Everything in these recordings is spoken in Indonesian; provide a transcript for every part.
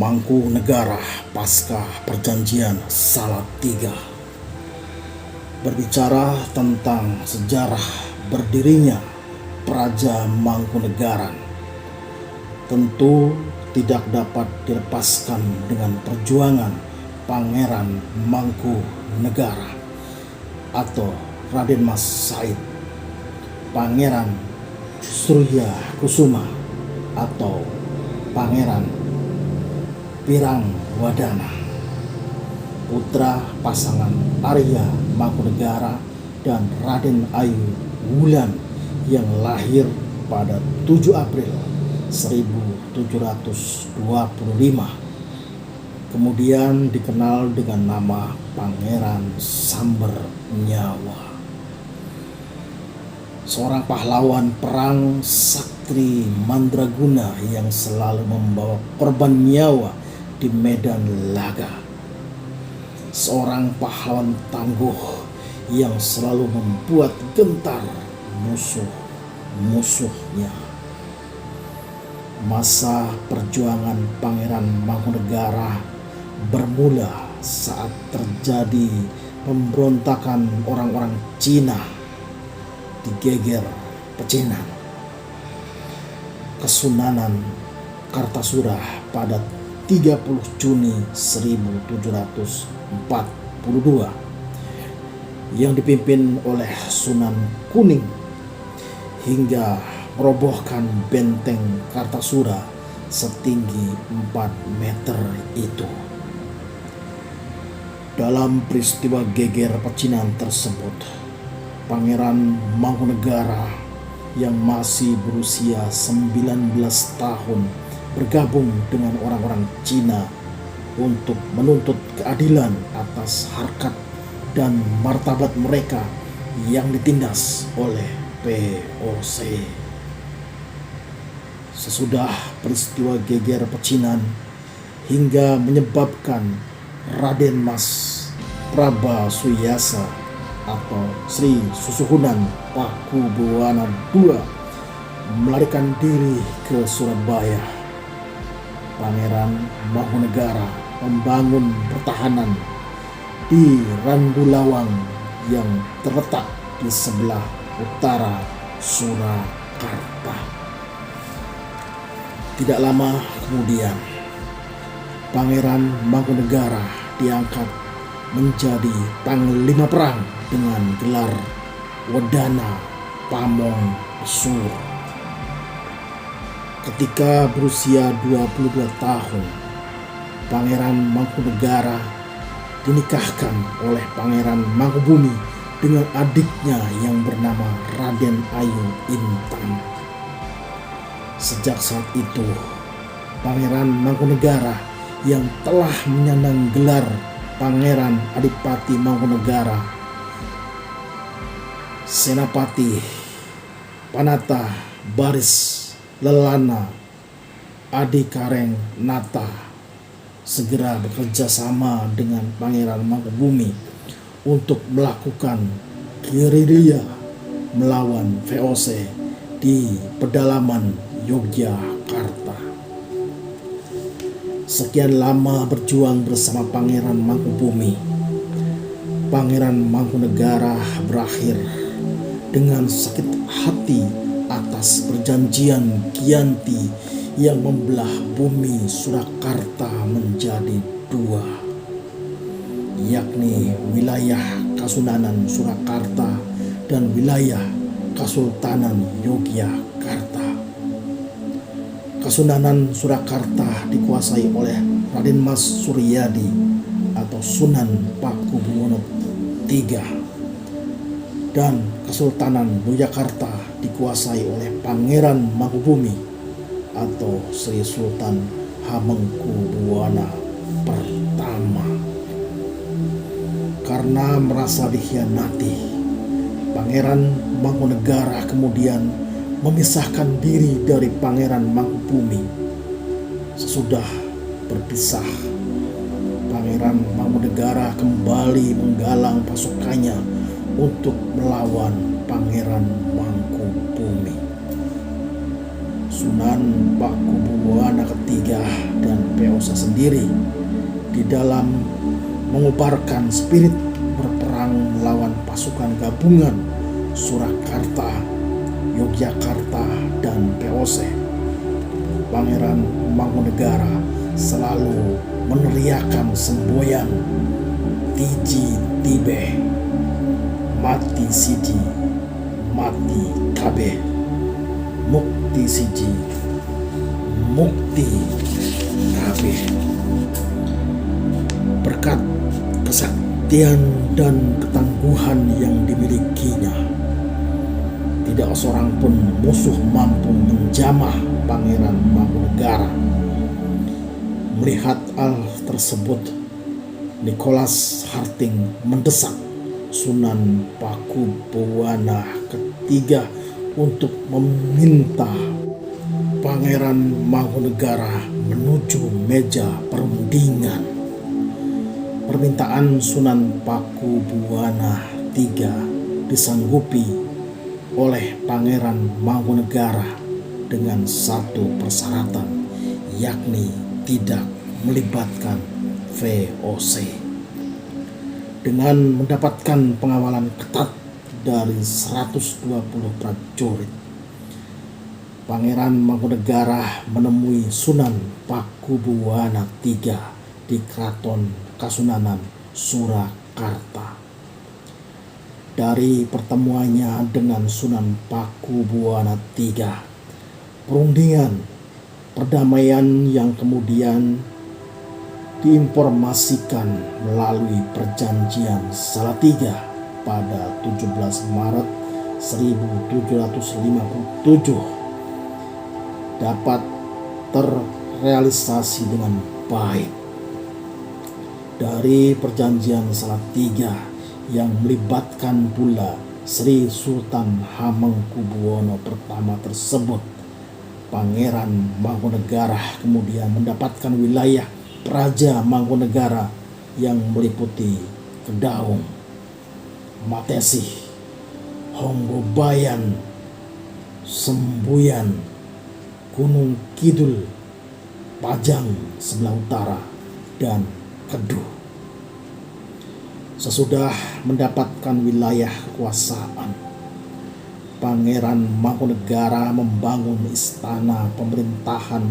Mangkunegara pasca perjanjian Salatiga, berbicara tentang sejarah berdirinya Praja Mangkunegaran, tentu tidak dapat dilepaskan dengan perjuangan Pangeran Mangkunegara atau Raden Mas Said, Pangeran Surya Kusuma atau Pangeran Pirangwadana, putra pasangan Arya Mangkunegara dan Raden Ayu Wulan yang lahir pada 7 April 1725, kemudian dikenal dengan nama Pangeran Sambernyawa, seorang pahlawan perang Sakti Mandraguna yang selalu membawa korban nyawa di medan laga, seorang pahlawan tangguh yang selalu membuat gentar musuh-musuhnya. Masa perjuangan Pangeran Mangkunegara bermula saat terjadi pemberontakan orang-orang Cina di Geger Pecinan, Kesunanan Kartasura pada 30 Juni 1742 yang dipimpin oleh Sunan Kuning hingga merobohkan benteng Kartasura setinggi 4 meter itu. Dalam peristiwa Geger Pecinan tersebut, Pangeran Mangkunegara yang masih berusia 19 tahun bergabung dengan orang-orang Cina untuk menuntut keadilan atas harkat dan martabat mereka yang ditindas oleh VOC. Sesudah peristiwa Geger Pecinan hingga menyebabkan Raden Mas Prabasuyasa atau Sri Susuhunan Pakubuwana II melarikan diri ke Surabaya, Pangeran Mangkunegara membangun pertahanan di Randulawang yang terletak di sebelah utara Surakarta. Tidak lama kemudian, Pangeran Mangkunegara diangkat menjadi panglima perang dengan gelar Wedana Pamong Pesur. Ketika berusia 22 tahun, Pangeran Mangkunegara dinikahkan oleh Pangeran Mangkubumi dengan adiknya yang bernama Raden Ayu Intan. Sejak saat itu, Pangeran Mangkunegara yang telah menyandang gelar Pangeran Adipati Mangkunegara, Senapati Panata Baris Lelana Adikareng Nata segera bekerja sama dengan Pangeran Mangkubumi untuk melakukan gerilya melawan VOC di pedalaman Yogyakarta. Sekian lama berjuang bersama Pangeran Mangkubumi, Pangeran Mangkunegara berakhir dengan sakit hati atas perjanjian Giyanti yang membelah bumi Surakarta menjadi 2, yakni wilayah Kasunanan Surakarta dan wilayah Kasultanan Yogyakarta. Kasunanan Surakarta dikuasai oleh Raden Mas Suryadi atau Sunan Pakubuwono III, dan Kesultanan Yogyakarta dikuasai oleh Pangeran Mangkubumi atau Sri Sultan Hamengkubuwana I. Karena merasa dikhianati, Pangeran Mangkunegara kemudian memisahkan diri dari Pangeran Mangkubumi. Sesudah berpisah, Pangeran Mangkunegara kembali menggalang pasukannya untuk melawan Pangeran Mangkubumi. Sunan Pakubuwana ketiga dan Peosa sendiri di dalam mengubarkan spirit berperang melawan pasukan gabungan Surakarta, Yogyakarta, dan Peose. Pangeran Mangkunegara selalu meneriakkan semboyan Tiji Tibe, Mati Siji, Mati Kabe, Mukti Siji, Mukti Kabe. Berkat kesaktian dan ketangguhan yang dimilikinya, tidak seorang pun musuh mampu menjamah Pangeran Mangkunegara. Melihat hal tersebut, Nicholas Harting mendesak Sunan Pakubuwana ketiga untuk meminta Pangeran Mangkunegara menuju meja perundingan. Permintaan Sunan Pakubuwana III disanggupi oleh Pangeran Mangkunegara dengan satu persyaratan, yakni tidak melibatkan VOC. Dengan mendapatkan pengawalan ketat dari 120 prajurit, Pangeran Mangkunegara menemui Sunan Pakubuwana III di Keraton Kasunanan, Surakarta. Dari pertemuannya dengan Sunan Pakubuwana III, perundingan perdamaian yang kemudian diinformasikan melalui perjanjian Salatiga pada 17 Maret 1757 dapat terrealisasi dengan baik. Dari perjanjian Salatiga yang melibatkan pula Sri Sultan Hamengkubuwono I tersebut, Pangeran Mangkunegara kemudian mendapatkan wilayah Praja Mangkunegara yang meliputi Kedaung, Matesih, Honggobayan, Sembuyan, Gunung Kidul, Pajang sebelah utara, dan Keduh. Sesudah mendapatkan wilayah kekuasaan, Pangeran Mangkunegara membangun istana pemerintahan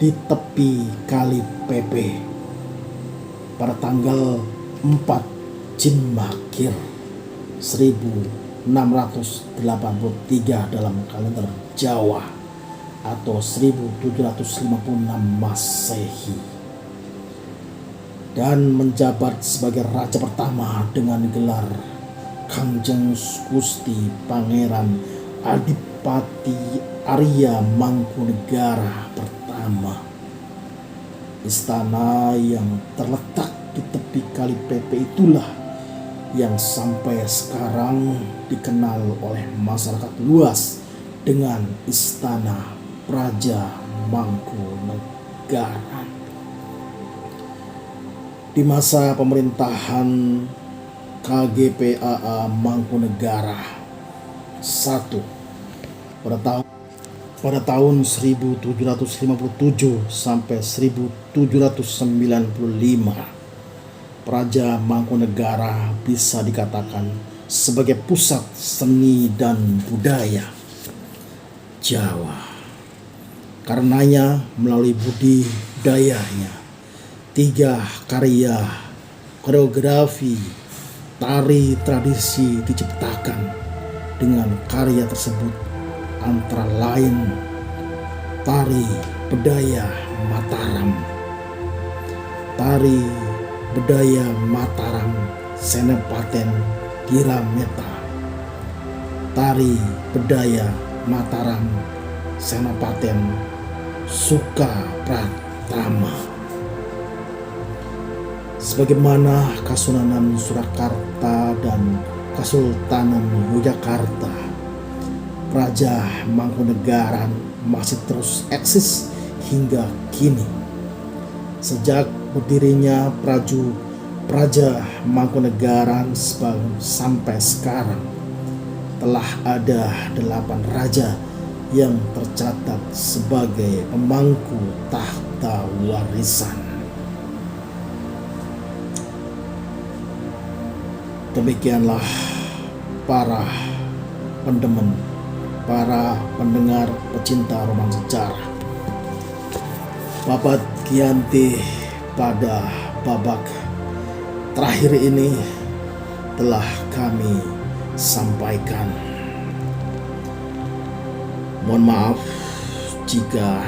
di tepi Kali Pepe pada tanggal 4 Jinmakir 1683 dalam kalender Jawa atau 1756 Masehi, dan menjabat sebagai raja pertama dengan gelar Kangjeng Gusti Pangeran Adipati Arya Mangkunegara pertama. Istana yang terletak di tepi Kali Pepe itulah yang sampai sekarang dikenal oleh masyarakat luas dengan Istana Praja Mangkunegara. Di masa pemerintahan KGPAA Mangkunegara I pada tahun 1757 sampai 1795, Praja Mangkunegara bisa dikatakan sebagai pusat seni dan budaya Jawa. Karenanya melalui budidayanya, 3 karya koreografi tari tradisi diciptakan. Dengan karya tersebut antara lain tari Bedaya Mataram, tari Bedaya Mataram Senepaten Girameta, tari Bedaya Mataram Senepaten Sukapratama. Sebagaimana Kasunanan Surakarta dan Kesultanan Yogyakarta, Praja Mangkunegara masih terus eksis hingga kini. Sejak berdirinya Praja Mangkunegara sampai sekarang, telah ada 8 raja yang tercatat sebagai pemangku tahta warisan. Demikianlah para pendemen, para pendengar pecinta roman sejarah, Babat Giyanti pada babak terakhir ini telah kami sampaikan. Mohon maaf jika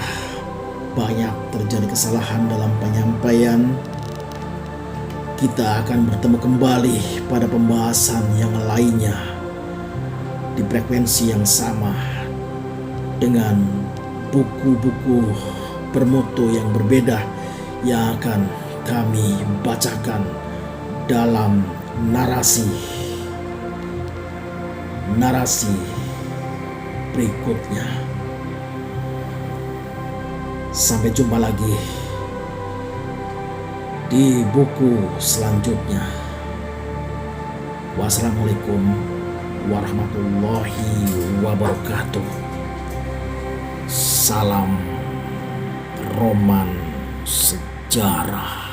banyak terjadi kesalahan dalam penyampaian. Kita akan bertemu kembali pada pembahasan yang lainnya di frekuensi yang sama dengan buku-buku bermutu yang berbeda yang akan kami bacakan dalam narasi berikutnya. Sampai jumpa lagi di buku selanjutnya. Wassalamualaikum warahmatullahi wabarakatuh. Salam roman sejarah.